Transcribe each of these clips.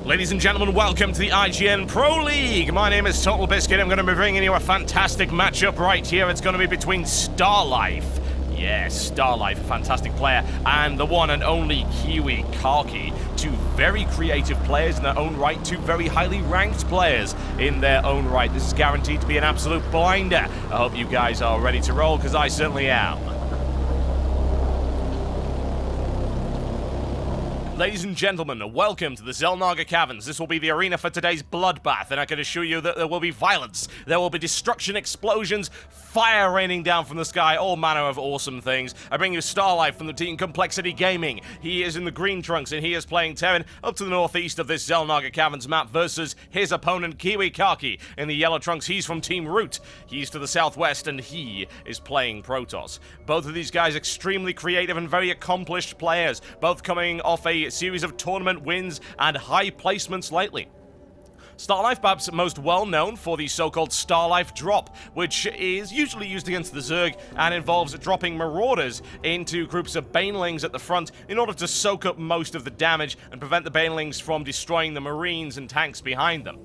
Ladies and gentlemen, welcome to the IGN Pro League. My name is Total Biscuit. I'm going to be bringing you a fantastic matchup right here. It's going to be between StarLife. Yes, StarLife, a fantastic player, and the one and only KiwiKaKi. Two very creative players in their own right, two very highly ranked players in their own right. This is guaranteed to be an absolute blinder. I hope you guys are ready to roll, because I certainly am. Ladies and gentlemen, welcome to the Xel'Naga Caverns. This will be the arena for today's bloodbath, and I can assure you that there will be violence, there will be destruction, explosions, fire raining down from the sky, all manner of awesome things. I bring you StarLife from the team Complexity Gaming. He is in the green trunks, and he is playing Terran up to the northeast of this Xel'Naga Caverns map versus his opponent KiwiKaKi. In the yellow trunks, he's from Team Root. He's to the southwest, and he is playing Protoss. Both of these guys extremely creative and very accomplished players, both coming off a series of tournament wins and high placements lately. StarLife perhaps most well known for the so-called StarLife drop, which is usually used against the Zerg and involves dropping Marauders into groups of Banelings at the front in order to soak up most of the damage and prevent the Banelings from destroying the Marines and tanks behind them.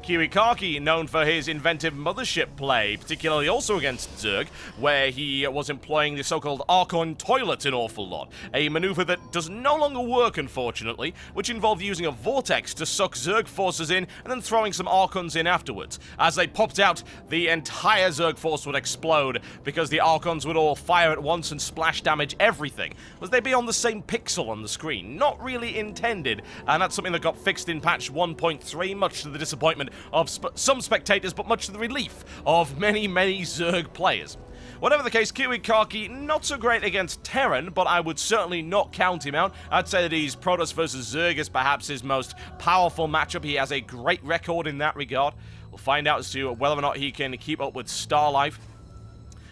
KiwiKaKi, known for his inventive mothership play, particularly also against Zerg, where he was employing the so-called Archon Toilet an awful lot, a maneuver that does no longer work, unfortunately, which involved using a vortex to suck Zerg forces in and then throwing some Archons in afterwards. As they popped out, the entire Zerg force would explode because the Archons would all fire at once and splash damage everything, as they'd be on the same pixel on the screen. Not really intended, and that's something that got fixed in patch 1.3, much to the disappointment of some spectators, but much to the relief of many Zerg players. Whatever the case, KiwiKaKi not so great against Terran, but I would certainly not count him out. I'd say that he's Protoss versus Zerg is perhaps his most powerful matchup. He has a great record in that regard. We'll find out as to whether or not he can keep up with StarLife.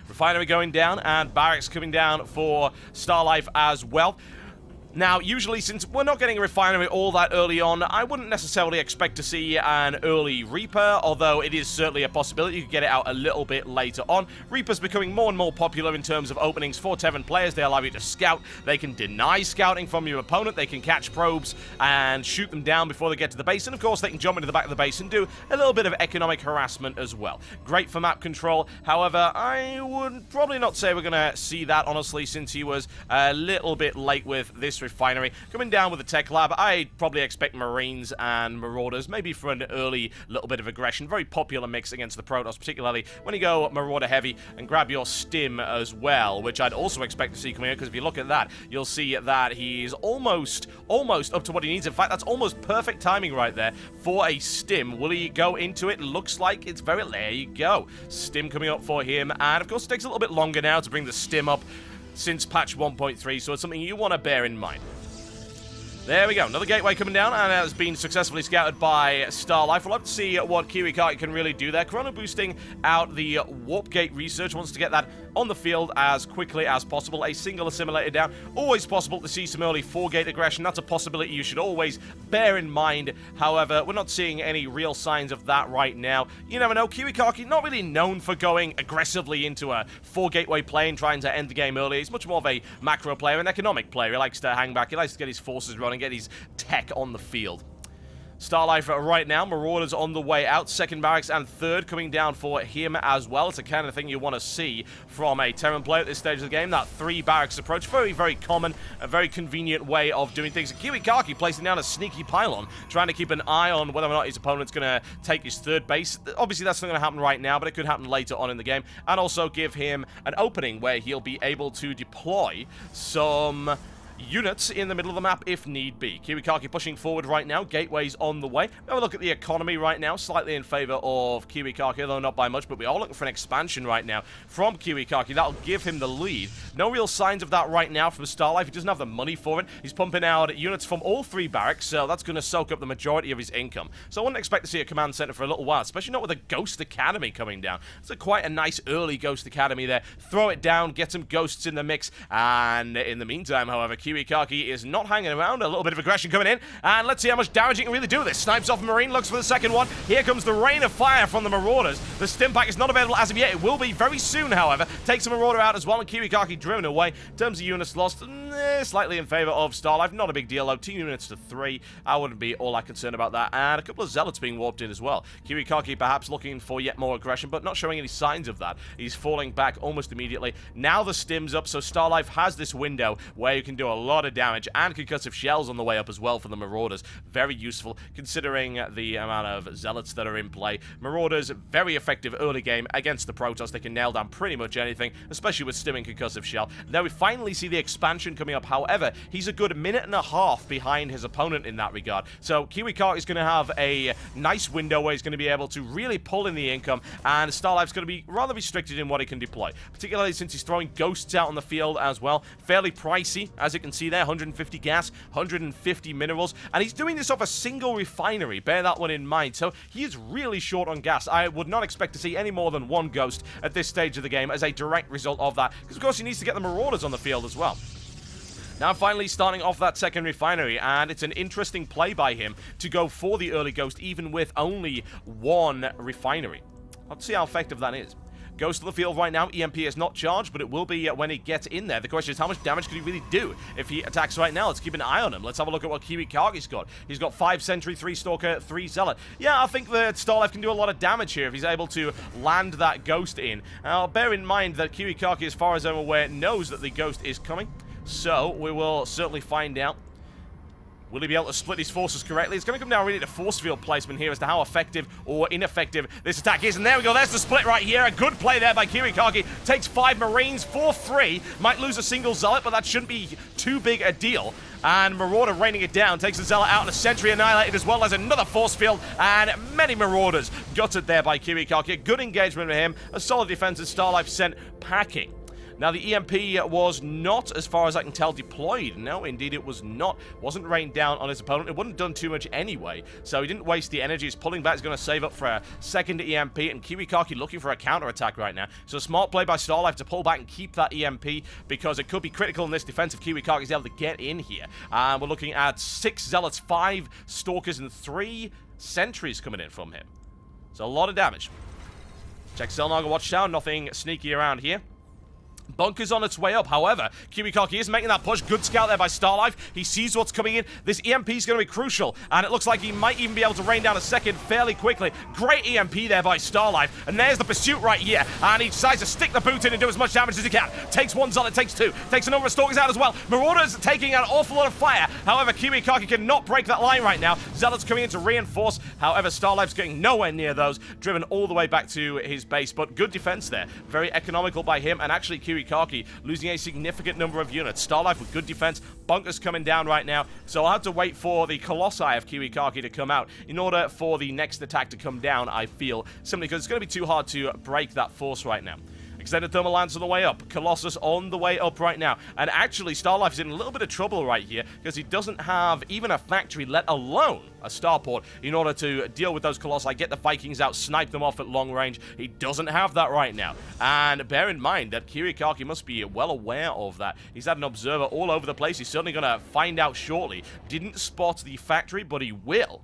Refinery going down, and Barracks coming down for StarLife as well. Now, usually, since we're not getting a refinery all that early on, I wouldn't necessarily expect to see an early Reaper, although it is certainly a possibility you could get it out a little bit later on. Reaper's becoming more and more popular in terms of openings for Terran players. They allow you to scout, they can deny scouting from your opponent, they can catch probes and shoot them down before they get to the base, and of course they can jump into the back of the base and do a little bit of economic harassment as well. Great for map control, however, I would probably not say we're going to see that, honestly, since he was a little bit late with this refinery. Coming down with the tech lab, I'd probably expect Marines and Marauders, maybe for an early little bit of aggression. Very popular mix against the Protoss, particularly when you go Marauder heavy and grab your Stim as well, which I'd also expect to see coming in, because if you look at that, you'll see that he's almost up to what he needs. In fact, that's almost perfect timing right there for a Stim. Will he go into it? Looks like it's very... There you go. Stim coming up for him, and of course it takes a little bit longer now to bring the Stim up since patch 1.3, so it's something you want to bear in mind. There we go, another gateway coming down, and it has been successfully scouted by StarLife. We'll have to see what KiwiKaKi can really do there. Chrono boosting out the warp gate research, wants to get that on the field as quickly as possible. A single assimilator down, always possible to see some early 4-gate aggression. That's a possibility you should always bear in mind. However, we're not seeing any real signs of that right now. You never know, KiwiKaKi not really known for going aggressively into a 4-gateway play and trying to end the game early. He's much more of a macro player, an economic player. He likes to hang back, he likes to get his forces running, and get his tech on the field. StarLife right now, Marauders on the way out, second barracks and third coming down for him as well. It's the kind of thing you want to see from a Terran player at this stage of the game, that 3 barracks approach. Very common, a very convenient way of doing things. KiwiKaKi placing down a sneaky pylon, trying to keep an eye on whether or not his opponent's going to take his third base. Obviously, that's not going to happen right now, but it could happen later on in the game, and also give him an opening where he'll be able to deploy some units in the middle of the map if need be. KiwiKaKi pushing forward right now. Gateways on the way. Have a look at the economy right now. Slightly in favor of KiwiKaKi, though not by much, but we are looking for an expansion right now from KiwiKaKi. That'll give him the lead. No real signs of that right now from StarLife. He doesn't have the money for it. He's pumping out units from all 3 barracks, so that's going to soak up the majority of his income. So I wouldn't expect to see a command center for a little while, especially not with a Ghost Academy coming down. It's quite a nice early Ghost Academy there. Throw it down, get some ghosts in the mix, and in the meantime, however, KiWiKaKi is not hanging around. A little bit of aggression coming in, and let's see how much damage he can really do this. Snipes off Marine, looks for the second one. Here comes the rain of fire from the Marauders. The stim pack is not available as of yet. It will be very soon, however. Takes the Marauder out as well, and KiWiKaKi driven away. In terms of units lost, slightly in favor of StarLife. Not a big deal, though. 2 units to 3. I wouldn't be all that concerned about that. And a couple of Zealots being warped in as well. KiWiKaKi perhaps looking for yet more aggression, but not showing any signs of that. He's falling back almost immediately. Now the stim's up, so StarLife has this window where you can do a lot of damage, and concussive shells on the way up as well for the Marauders. Very useful, considering the amount of Zealots that are in play. Marauders, very effective early game against the Protoss. They can nail down pretty much anything, especially with stimming concussive shell. Now we finally see the expansion coming up. However, he's a good minute and a half behind his opponent in that regard. So KiWiKaKi is going to have a nice window where he's going to be able to really pull in the income, and StarLife's going to be rather restricted in what he can deploy, particularly since he's throwing ghosts out on the field as well. Fairly pricey, as you can see there. 150 gas, 150 minerals, and he's doing this off a single refinery. Bear that one in mind. So he is really short on gas. I would not expect to see any more than 1 ghost at this stage of the game as a direct result of that, because of course he needs to get the Marauders on the field as well. Now finally starting off that second refinery, and it's an interesting play by him to go for the early ghost even with only 1 refinery. Let's see how effective that is. Goes to the field right now. EMP is not charged, but it will be when he gets in there. The question is, how much damage could he really do if he attacks right now? Let's keep an eye on him. Let's have a look at what KiWiKaKi's got. He's got 5 Sentry, 3 Stalker, 3 Zealot. Yeah, I think that StarLife can do a lot of damage here if he's able to land that Ghost in. Now, bear in mind that KiWiKaKi, as far as I'm aware, knows that the Ghost is coming. So, we will certainly find out. Will he be able to split his forces correctly? It's going to come down really to force field placement here as to how effective or ineffective this attack is. And there we go. There's the split right here. A good play there by KiWiKaKi. Takes 5 Marines, 4-3. Might lose a single Zealot, but that shouldn't be too big a deal. And Marauder raining it down. Takes the Zealot out and a Sentry annihilated, as well as another force field. And many Marauders gutted there by KiWiKaKi. A good engagement with him. A solid defense as StarLife sent packing. Now, the EMP was not, as far as I can tell, deployed. No, indeed, it was not. Wasn't rained down on his opponent. It wouldn't have done too much anyway, so he didn't waste the energy. He's pulling back. He's going to save up for a second EMP, and KiWiKaKi looking for a counterattack right now. So, a smart play by StarLife to pull back and keep that EMP, because it could be critical in this defense if KiWiKaKi is able to get in here. And we're looking at 6 Zealots, 5 Stalkers, and 3 Sentries coming in from him. So, a lot of damage. Check Xel'Naga Watchtower. Nothing sneaky around here. Bunker's on its way up. However, KiWiKaKi is making that push. Good scout there by StarLife. He sees what's coming in. This EMP is going to be crucial, and it looks like he might even be able to rain down a second fairly quickly. Great EMP there by StarLife, and there's the pursuit right here, and he decides to stick the boot in and do as much damage as he can. Takes 1 Zealot, takes 2, takes a number of Stalkers out as well. Marauders taking an awful lot of fire. However, KiWiKaKi cannot break that line right now. Zealots coming in to reinforce. However, StarLife's getting nowhere near those, driven all the way back to his base, but good defense there. Very economical by him, and actually KiWiKaKi losing a significant number of units. StarLife with good defense. Bunkers coming down right now. So I'll have to wait for the colossi of KiWiKaKi to come out in order for the next attack to come down, I feel. Simply because it's going to be too hard to break that force right now. Extended Thermal Lance on the way up. Colossus on the way up right now. And actually, StarLife is in a little bit of trouble right here because he doesn't have even a factory, let alone a starport, in order to deal with those Colossi, get the Vikings out, snipe them off at long range. He doesn't have that right now. And bear in mind that KiWiKaKi must be well aware of that. He's had an observer all over the place. He's certainly going to find out shortly. Didn't spot the factory, but he will.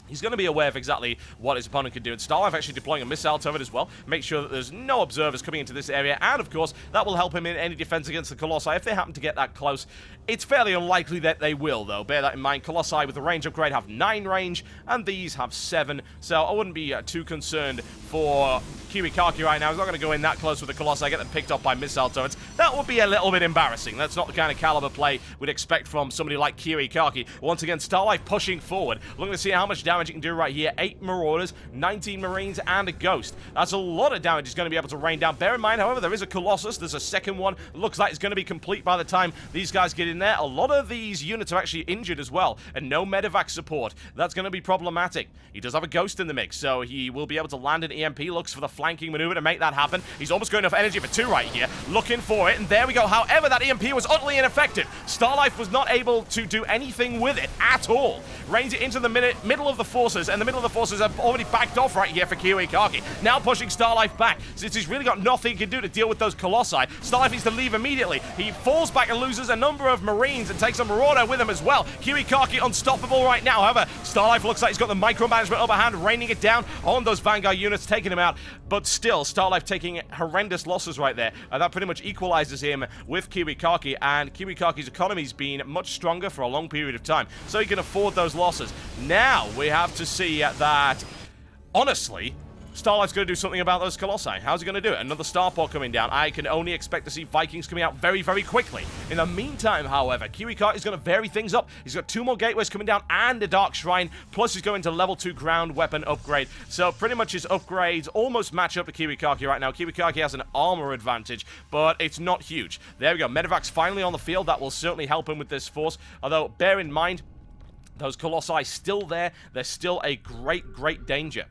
He's going to be aware of exactly what his opponent can do. And StarLife actually deploying a missile turret as well. Make sure that there's no observers coming into this area. And, of course, that will help him in any defense against the Colossi if they happen to get that close. It's fairly unlikely that they will, though. Bear that in mind. Colossi with the range upgrade have 9 range, and these have 7. So I wouldn't be too concerned for KiWiKaKi right now. He's not going to go in that close with the Colossi, get them picked up by missile turrets. That would be a little bit embarrassing. That's not the kind of caliber play we'd expect from somebody like KiWiKaKi. Once again, StarLife pushing forward. Looking to see how much damage he can do right here. 8 Marauders, 19 Marines, and a Ghost. That's a lot of damage he's going to be able to rain down. Bear in mind, however, there is a Colossus. There's a second one. Looks like it's going to be complete by the time these guys get in there. A lot of these units are actually injured as well, and no medevac support. That's going to be problematic. He does have a Ghost in the mix, so he will be able to land an EMP. Looks for the flanking maneuver to make that happen. He's almost got enough energy for 2 right here. Looking for it, and there we go. However, that EMP was utterly ineffective. StarLife was not able to do anything with it at all. Rains it into the middle of the forces, and the middle of the forces have already backed off right here for KiWiKaKi. Now pushing StarLife back, since he's really got nothing he can do to deal with those Colossi. StarLife needs to leave immediately. He falls back and loses a number of of Marines and takes a Marauder with him as well. KiWiKaKi unstoppable right now. However, StarLife looks like he's got the micromanagement upper hand, raining it down on those Vanguard units, taking him out. But still, StarLife taking horrendous losses right there. That pretty much equalizes him with KiWiKaKi, and KiWiKaKi's economy's been much stronger for a long period of time, so he can afford those losses. Now, we have to see that, honestly, StarLife's going to do something about those colossi. How's he going to do it? Another starport coming down. I can only expect to see Vikings coming out very, very quickly. In the meantime, however, KiWiKaKi is going to vary things up. He's got 2 more gateways coming down and a Dark Shrine, plus he's going to level 2 ground weapon upgrade. So pretty much his upgrades almost match up to KiWiKaKi right now. KiWiKaKi has an armor advantage, but it's not huge. There we go. Medevac's finally on the field. That will certainly help him with this force. Although, bear in mind, those colossi still there. They're still a great, great danger.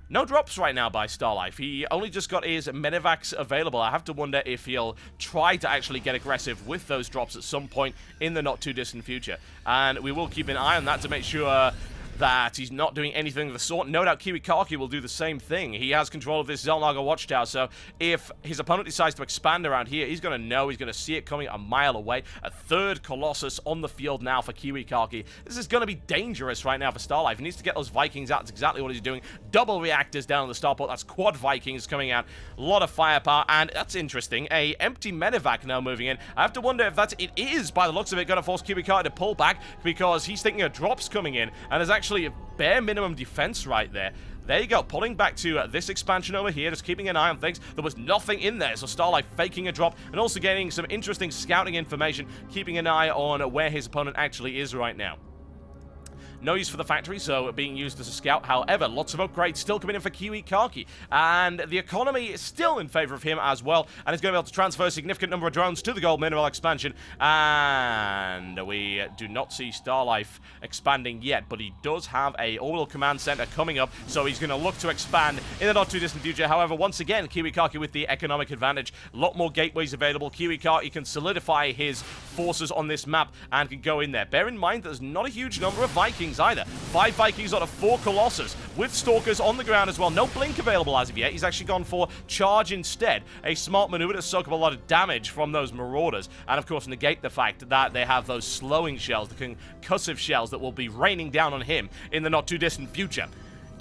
No drops right now by StarLife. He only just got his medevacs available. I have to wonder if he'll try to actually get aggressive with those drops at some point in the not-too-distant future. And we will keep an eye on that to make sure that he's not doing anything of the sort. No doubt KiWiKaKi will do the same thing. He has control of this Xel'Naga watchtower, so if his opponent decides to expand around here, he's going to know, he's going to see it coming a mile away. A 3rd Colossus on the field now for KiWiKaKi. This is going to be dangerous right now for StarLife. He needs to get those Vikings out. That's exactly what he's doing. Double reactors down on the starport. That's quad Vikings coming out. A lot of firepower, and that's interesting. A empty medevac now moving in. I have to wonder if it is, by the looks of it, going to force KiWiKaKi to pull back, because he's thinking of drops coming in, and there's actually a bare minimum defense right there. There you go, pulling back to this expansion over here, just keeping an eye on things. There was nothing in there, so StarLife faking a drop, and also getting some interesting scouting information, keeping an eye on where his opponent actually is right now. No use for the factory, so being used as a scout. However, lots of upgrades still coming in for KiWiKaKi, and the economy is still in favor of him as well, and he's going to be able to transfer a significant number of drones to the gold mineral expansion, and we do not see StarLife expanding yet, but he does have a orbital command center coming up, so he's going to look to expand in the not-too-distant future. However, once again, KiWiKaKi with the economic advantage, a lot more gateways available. KiWiKaKi can solidify his forces on this map and can go in there. Bear in mind, there's not a huge number of Vikings either. 5 Vikings out of 4 Colossus, with Stalkers on the ground as well. No Blink available as of yet. He's actually gone for Charge instead. A smart maneuver to soak up a lot of damage from those Marauders, and of course negate the fact that they have those slowing shells, the concussive shells that will be raining down on him in the not-too-distant future.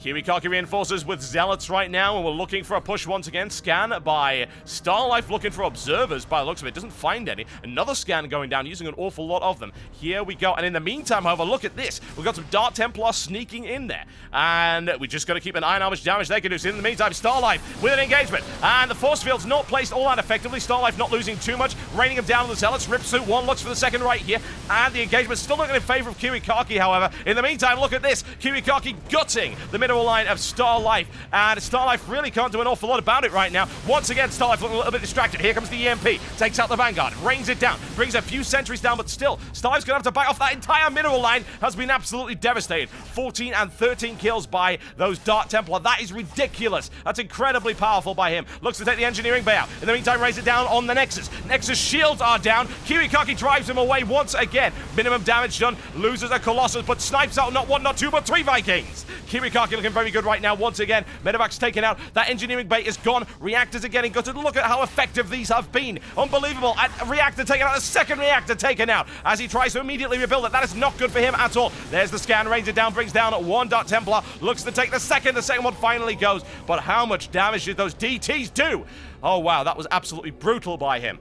KiWiKaKi reinforces with Zealots right now, and we're looking for a push once again. Scan by StarLife, looking for observers by the looks of it. Doesn't find any. Another scan going down, using an awful lot of them. Here we go. And in the meantime, however, look at this. We've got some Dark Templars sneaking in there. And we just got to keep an eye on how much damage they can do. So in the meantime, StarLife with an engagement. And the force field's not placed all that effectively. StarLife not losing too much. Raining them down on the Zealots. Ripsuit 1 looks for the second right here. And the engagement still looking in favor of KiWiKaKi, however. In the meantime, look at this. KiWiKaKi gutting the middle line of StarLife, and StarLife really can't do an awful lot about it right now. Once again, StarLife looking a little bit distracted. Here comes the EMP, takes out the Vanguard, rains it down, brings a few sentries down, but still, StarLife's gonna have to back off. That entire mineral line has been absolutely devastated. 14 and 13 kills by those Dark Templar. That is ridiculous. That's incredibly powerful by him. Looks to take the engineering bay out. In the meantime, raise it down on the Nexus. Nexus shields are down. KiWiKaKi drives him away once again. Minimum damage done, loses a Colossus, but snipes out not 1, not 2, but 3 Vikings. KiWiKaKi looking very good right now. Once again, medevac's taken out. That engineering bay is gone. Reactors are getting gutted. Look at how effective these have been. Unbelievable. A reactor taken out. A second reactor taken out as he tries to immediately rebuild it. That is not good for him at all. There's the scan. Rains it down. Brings down 1 Dark Templar. Looks to take the second. The second one finally goes. But how much damage did those DTs do? Oh, wow. That was absolutely brutal by him.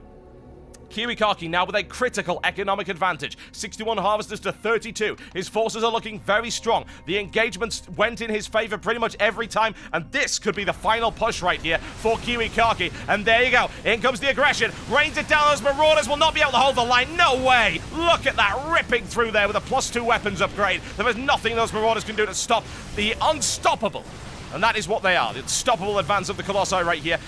KiWiKaKi now with a critical economic advantage. 61 harvesters to 32. His forces are looking very strong. The engagements went in his favor pretty much every time, and this could be the final push right here for KiWiKaKi. And there you go. In comes the aggression. Rains it down. Those Marauders will not be able to hold the line. No way. Look at that. Ripping through there with a +2 weapons upgrade. There is nothing those Marauders can do to stop the unstoppable. And that is what they are. The unstoppable advance of the Colossi right here.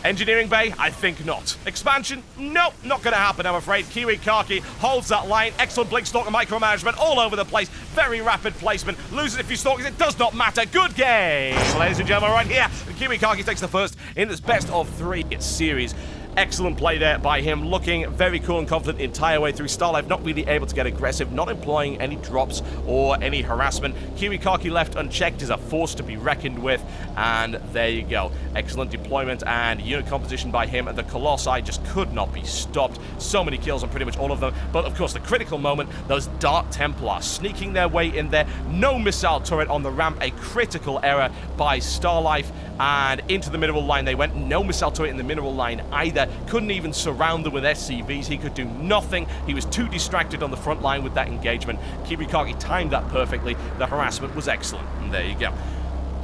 Engineering bay? I think not. Expansion? Nope, not going to happen, I'm afraid. KiWiKaKi holds that line. Excellent Blink Stalker micromanagement all over the place. Very rapid placement. Loses a few Stalkers. It does not matter. Good game, ladies and gentlemen, right here. KiWiKaKi takes the first in this best of 3 series. Excellent play there by him, looking very cool and confident the entire way through. StarLife not really able to get aggressive, not employing any drops or any harassment. KiWiKaKi left unchecked is a force to be reckoned with, and there you go. Excellent deployment and unit composition by him, and the Colossi just could not be stopped. So many kills on pretty much all of them, but of course the critical moment, those Dark Templars sneaking their way in there. No missile turret on the ramp, a critical error by StarLife, and into the mineral line they went. No missile turret in the mineral line either. Couldn't even surround them with SCVs. He could do nothing. He was too distracted on the front line with that engagement. KiWiKaKi timed that perfectly. The harassment was excellent. And there you go.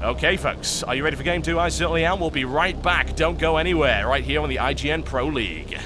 Okay, folks. Are you ready for Game 2? I certainly am. We'll be right back. Don't go anywhere. Right here on the IGN Pro League.